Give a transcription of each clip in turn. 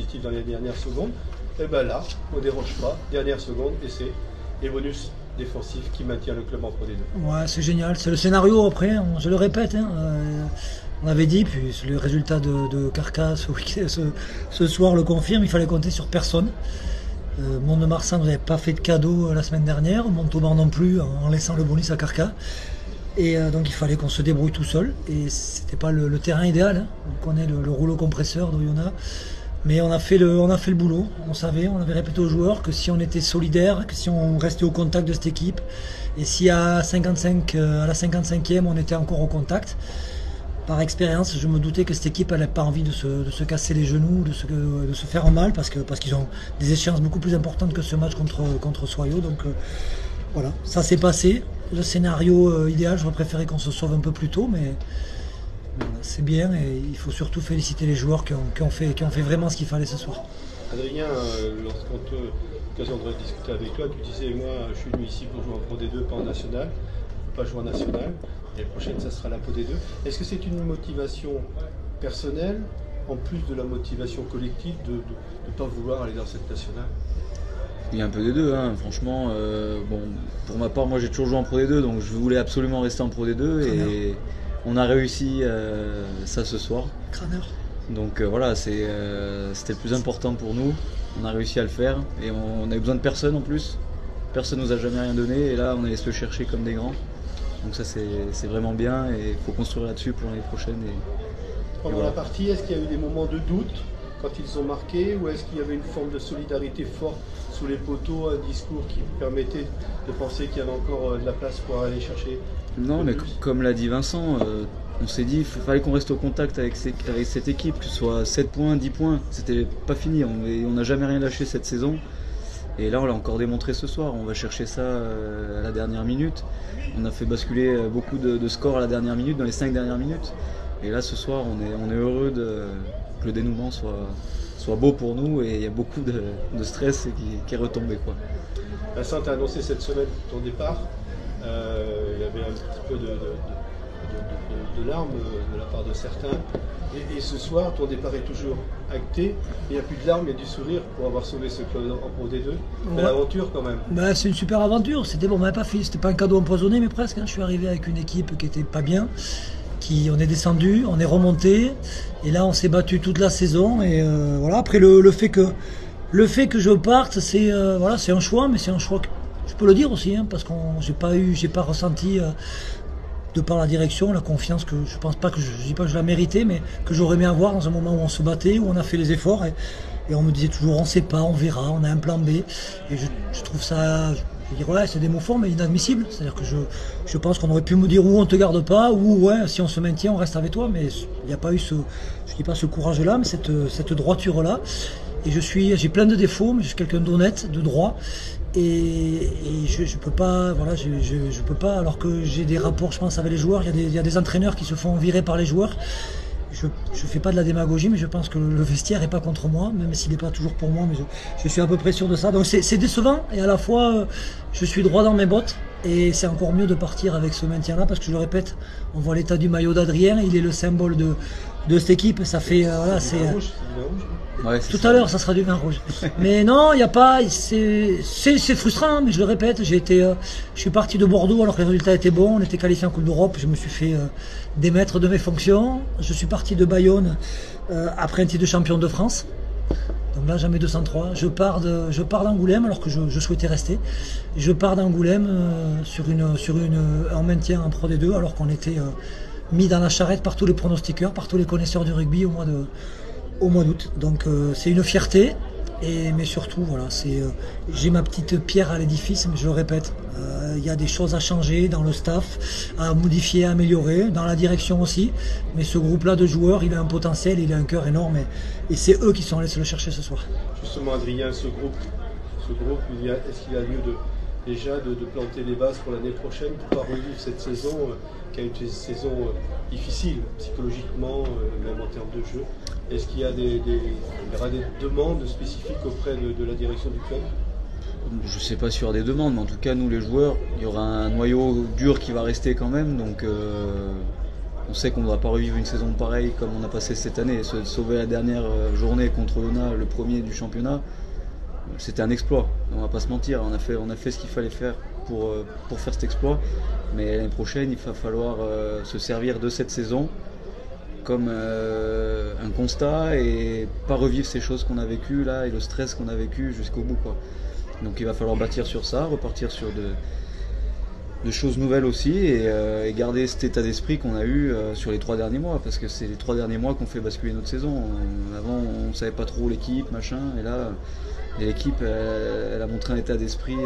positif dans les dernières secondes. Et bien là, on ne déroge pas, dernière seconde, essai et bonus défensif qui maintient le club en Pro D2. Ouais, c'est génial, c'est le scénario après, je le répète, on avait dit, puis le résultat de Carcasse ce soir le confirme, il fallait compter sur personne. Mont-de-Marsan, vous n'avez pas fait de cadeau la semaine dernière, Montauban non plus, en laissant le bonus à Carcasse. Et donc il fallait qu'on se débrouille tout seul, et c'était pas le terrain idéal, on connaît le rouleau compresseur d'Oyonnax. Mais on a fait le boulot, on savait, on avait répété aux joueurs que si on était solidaire, que si on restait au contact de cette équipe, et si à la 55e on était encore au contact, par expérience je me doutais que cette équipe n'avait pas envie de se casser les genoux, de se faire mal, parce qu'ils ont des échéances beaucoup plus importantes que ce match contre Soyaux. Donc voilà, ça s'est passé, le scénario idéal, j'aurais préféré qu'on se sauve un peu plus tôt, mais c'est bien, et il faut surtout féliciter les joueurs qui ont fait vraiment ce qu'il fallait ce soir. Adrien, lorsqu'on a eu l'occasion de discuter avec toi, tu disais, moi je suis venu ici pour jouer en Pro D2, pas en National, pas jouer en National, et la prochaine ça sera la Pro D2. Est-ce que c'est une motivation personnelle, en plus de la motivation collective de ne pas vouloir aller dans cette Nationale? Il y a un peu des deux, franchement. Bon, pour ma part, moi j'ai toujours joué en Pro D2, donc je voulais absolument rester en Pro D2, et on a réussi ça ce soir. Crâneur. Donc voilà, c'était le plus important pour nous. On a réussi à le faire, et on a eu besoin de personne en plus. Personne nous a jamais rien donné, et là on allait se le chercher comme des grands. Donc ça c'est vraiment bien, et il faut construire là-dessus pour l'année prochaine. Pendant la partie, est-ce qu'il y a eu des moments de doute quand ils ont marqué, ou est-ce qu'il y avait une forme de solidarité forte sous les poteaux, un discours qui permettait de penser qu'il y avait encore de la place pour aller chercher? Non, mais comme l'a dit Vincent, on s'est dit qu'il fallait qu'on reste au contact avec cette équipe, que ce soit 7 points, 10 points, c'était pas fini, on n'a jamais rien lâché cette saison. Et là on l'a encore démontré ce soir, on va chercher ça à la dernière minute. On a fait basculer beaucoup de scores à la dernière minute, dans les 5 dernières minutes. Et là ce soir on est heureux que le dénouement soit beau pour nous, et il y a beaucoup de stress qui est retombé, quoi. Vincent, tu as annoncé cette semaine ton départ. Il y avait un petit peu de larmes de la part de certains. Et ce soir, ton départ est toujours acté. Il n'y a plus de larmes, il y a du sourire pour avoir sauvé ce club en Pro D2. Belle aventure quand même. Ben, c'est une super aventure. C'était bon, on m'avait pas fait. C'était pas un cadeau empoisonné, mais presque. Je suis arrivé avec une équipe qui était pas bien. On est descendu, on est remonté. Et là, on s'est battu toute la saison. Et voilà. Après, le fait que je parte, c'est un choix, mais c'est un choix que je peux le dire aussi, parce que j'ai pas ressenti de par la direction la confiance que je pense pas que je dis pas que je la méritais, mais que j'aurais aimé avoir dans un moment où on se battait, où on a fait les efforts, et on me disait toujours on sait pas, on verra, on a un plan B, et je trouve ça, je veux dire, ouais, c'est des mots forts mais inadmissibles. C'est-à-dire que je pense qu'on aurait pu me dire ou on te garde pas, ou ouais, si on se maintient on reste avec toi, mais il n'y a pas eu je dis pas ce courage là, mais cette droiture là. Et j'ai plein de défauts, mais je suis quelqu'un d'honnête, de droit, et je peux pas, voilà, je peux pas, alors que j'ai des rapports, je pense, avec les joueurs. Il y a des entraîneurs qui se font virer par les joueurs. Je fais pas de la démagogie, mais je pense que le vestiaire est pas contre moi, même s'il n'est pas toujours pour moi, mais je suis à peu près sûr de ça. Donc c'est décevant, et à la fois je suis droit dans mes bottes, et c'est encore mieux de partir avec ce maintien-là, parce que je le répète, on voit l'état du maillot d'Adrien, il est le symbole de cette équipe. Ça fait voilà, c'est Ouais, tout à l'heure, ça sera du vin rouge. Mais non, il n'y a pas. C'est frustrant, mais je le répète. Je suis parti de Bordeaux alors que les résultats étaient bons. On était qualifié en Coupe d'Europe. Je me suis fait démettre de mes fonctions. Je suis parti de Bayonne après un titre de champion de France. Donc là, jamais 203. Je pars d'Angoulême alors que je souhaitais rester. Je pars d'Angoulême en maintien en Pro D2 alors qu'on était mis dans la charrette par tous les pronostiqueurs, par tous les connaisseurs du rugby au mois d'août. Donc c'est une fierté, mais surtout voilà, j'ai ma petite pierre à l'édifice, mais je le répète, il y a des choses à changer dans le staff, à modifier, à améliorer, dans la direction aussi, mais ce groupe-là de joueurs, il a un potentiel, il a un cœur énorme, et c'est eux qui sont allés se le chercher ce soir. Justement, Adrien, ce groupe, est-ce qu'il y a lieu déjà de planter les bases pour l'année prochaine pour pas revivre cette saison qui a été une saison difficile psychologiquement, même en termes de jeu? Est-ce qu'il y aura des demandes spécifiques auprès de la direction du club? Je ne sais pas s'il y aura des demandes, mais en tout cas, nous les joueurs, il y aura un noyau dur qui va rester quand même. Donc On sait qu'on ne va pas revivre une saison pareille comme on a passé cette année. Se sauver la dernière journée contre Oyonnax, le premier du championnat, c'était un exploit. On va pas se mentir, on a fait ce qu'il fallait faire pour faire cet exploit. Mais l'année prochaine, il va falloir se servir de cette saison comme un constat et pas revivre ces choses qu'on a vécues là et le stress qu'on a vécu jusqu'au bout, quoi. Donc il va falloir bâtir sur ça, repartir sur de choses nouvelles aussi et garder cet état d'esprit qu'on a eu sur les 3 derniers mois, parce que c'est les 3 derniers mois qu'on fait basculer notre saison. Avant on savait pas trop l'équipe, machin, et là l'équipe elle a montré un état d'esprit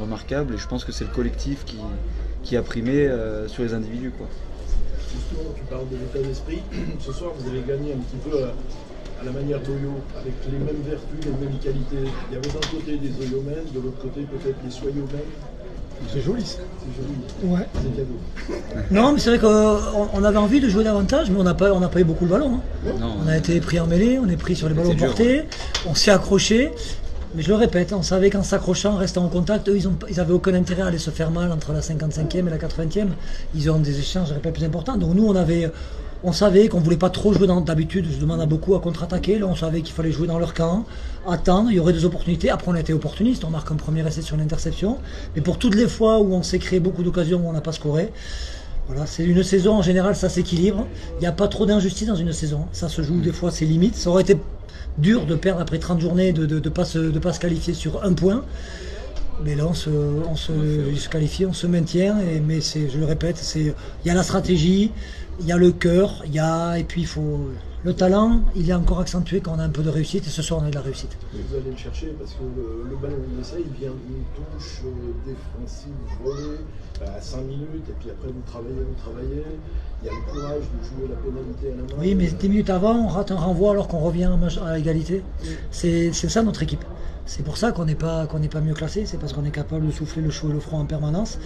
remarquable, et je pense que c'est le collectif qui a primé sur les individus, quoi. Justement, tu parles de l'état d'esprit. Ce soir, vous avez gagné un petit peu à la manière d'Oyo, avec les mêmes vertus, les mêmes qualités. Il y avait d'un côté des Oyomens, de l'autre côté peut-être les Soyomens. C'est joli ça. C'est joli. Ouais. C'est cadeau. Non, mais c'est vrai qu'on avait envie de jouer davantage, mais on n'a pas eu beaucoup le ballon. Hein. Non, On a été pris en mêlée, on est pris sur les ballons portés, on s'est accroché. Mais je le répète, on savait qu'en s'accrochant, en restant en contact, eux, ils avaient aucun intérêt à aller se faire mal entre la 55e et la 80e. Ils ont des échanges, je répète, plus importants. Donc nous, on savait qu'on ne voulait pas trop jouer d'habitude. Je demande à beaucoup à contre-attaquer. Là, on savait qu'il fallait jouer dans leur camp, attendre, il y aurait des opportunités. Après, on a été opportuniste, on marque un premier essai sur l'interception. Mais pour toutes les fois où on s'est créé beaucoup d'occasions où on n'a pas scoré, voilà, c'est une saison, en général, ça s'équilibre. Il n'y a pas trop d'injustice dans une saison. Ça se joue des fois, c'est limite. Ça aurait été dur de perdre après 30 journées, de pas se qualifier sur un point. Mais là, on se qualifie, on se maintient. Mais je le répète, il y a la stratégie, il y a le cœur, et puis le talent, il est encore accentué quand on a un peu de réussite. Et ce soir, on a de la réussite. Et vous allez le chercher parce que le ballon d'essai, il vient d'une touche défensive volée à 5 minutes. Et puis après, vous travaillez. Il y a le courage de jouer la pénalité à la main. Oui, mais 10 minutes avant, on rate un renvoi alors qu'on revient à égalité. C'est ça notre équipe. C'est pour ça qu'on n'est pas mieux classé. C'est parce qu'on est capable de souffler le chaud et le froid en permanence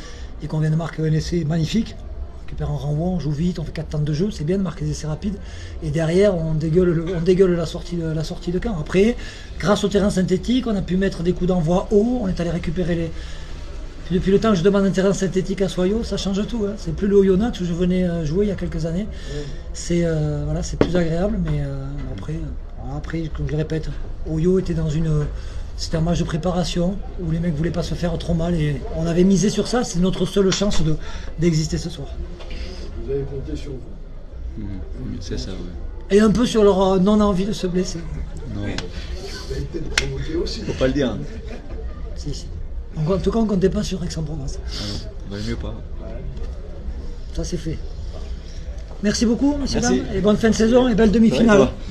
et qu'on vient de marquer un essai magnifique. On récupère un renvoi, on joue vite, on fait 4 temps de jeu. C'est bien de marquer des essais rapides. Et derrière, on dégueule la sortie de camp. Après, grâce au terrain synthétique, on a pu mettre des coups d'envoi haut. On est allé récupérer Depuis le temps que je demande un terrain synthétique à Soyo, ça change tout. Hein. C'est plus le Oyonnax où je venais jouer il y a quelques années. C'est plus agréable, mais après, comme je le répète, Oyo c'était un match de préparation où les mecs voulaient pas se faire trop mal et on avait misé sur ça. C'est notre seule chance d'exister ce soir. Vous avez compté sur vous. C'est ça, ouais. Et un peu sur leur non-envie de se blesser. Non, Vous avez peut-être provoqué aussi. faut pas le dire. Si. Donc, en tout cas, on ne comptait pas sur Aix-en-Provence. Valait mieux pas. Ça, c'est fait. Merci beaucoup, messieurs, Merci. dames, et bonne fin de saison et belle demi-finale.